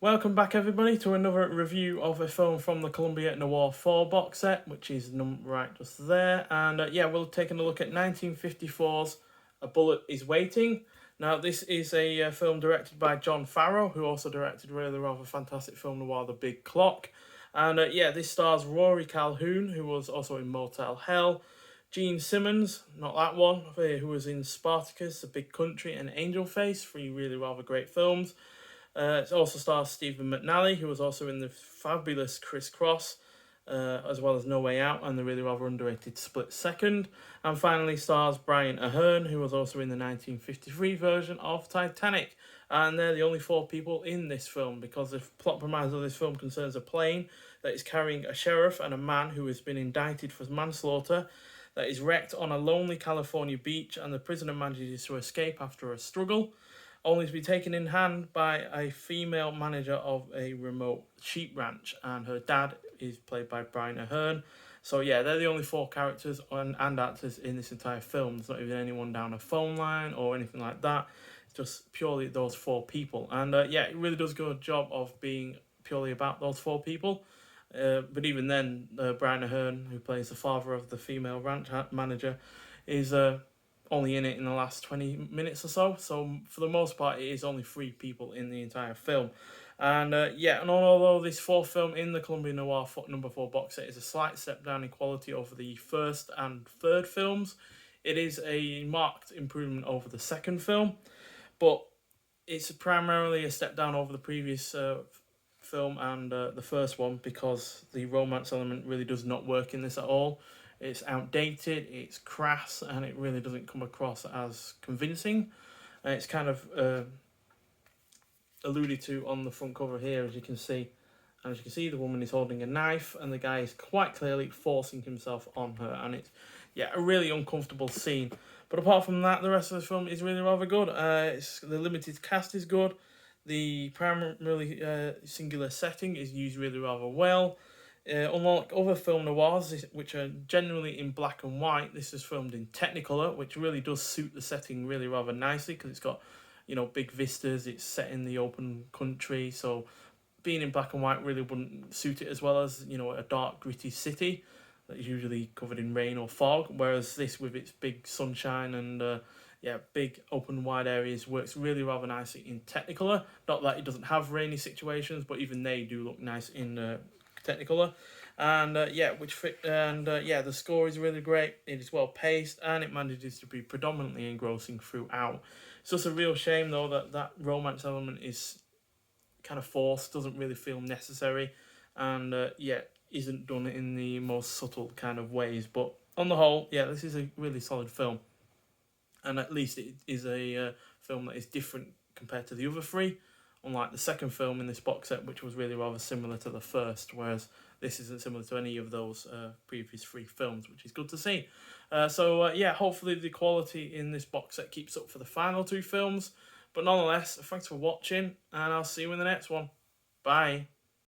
Welcome back everybody to another review of a film from the Columbia Noir 4 box set, which is right just there. And we're taking a look at 1954's A Bullet Is Waiting. Now this is a film directed by John Farrow, who also directed really rather fantastic film noir The Big Clock. And this stars Rory Calhoun, who was also in Motel Hell, Gene Simmons, not that one, who was in Spartacus, The Big Country and Angel Face, three really rather great films. It also stars Stephen McNally, who was also in the fabulous Criss Cross, as well as No Way Out and the really rather underrated Split Second. And finally stars Brian Aherne, who was also in the 1953 version of Titanic. And they're the only four people in this film, because the plot premise of this film concerns a plane that is carrying a sheriff and a man who has been indicted for manslaughter that is wrecked on a lonely California beach, and the prisoner manages to escape after a struggle, only to be taken in hand by a female manager of a remote sheep ranch, and her dad is played by Brian Aherne. So yeah, they're the only four characters and actors in this entire film. There's not even anyone down a phone line or anything like that. It's just purely those four people. And it really does a good job of being purely about those four people. But even then, Brian Aherne, who plays the father of the female ranch manager, is only in it in the last 20 minutes or so. So for the most part, it is only three people in the entire film. And and although this fourth film in the Columbia Noir number 4 box set is a slight step down in quality over the first and third films, it is a marked improvement over the second film. But it's primarily a step down over the previous film and the first one, because the romance element really does not work in this at all. It's outdated, it's crass, and it really doesn't come across as convincing. And it's kind of alluded to on the front cover here, as you can see. And as you can see, the woman is holding a knife, and the guy is quite clearly forcing himself on her. And it's, a really uncomfortable scene. But apart from that, the rest of the film is really rather good. The limited cast is good. The primarily singular setting is used really rather well. Unlike other film noirs, which are generally in black and white, this is filmed in Technicolor, which really does suit the setting really rather nicely, because it's got, big vistas. It's set in the open country, so being in black and white really wouldn't suit it as well as, a dark, gritty city that is usually covered in rain or fog. Whereas this, with its big sunshine and big open wide areas, works really rather nicely in Technicolor. Not that it doesn't have rainy situations, but even they do look nice in Technicolor. And the score is really great. It is well paced, and it manages to be predominantly engrossing throughout. It's just a real shame though that romance element is kind of forced, doesn't really feel necessary, and isn't done in the most subtle kind of ways. But on the whole, this is a really solid film, and at least it is a film that is different compared to the other three, unlike the second film in this box set, which was really rather similar to the first, whereas this isn't similar to any of those previous three films, which is good to see. Hopefully the quality in this box set keeps up for the final two films. But nonetheless, thanks for watching, and I'll see you in the next one. Bye.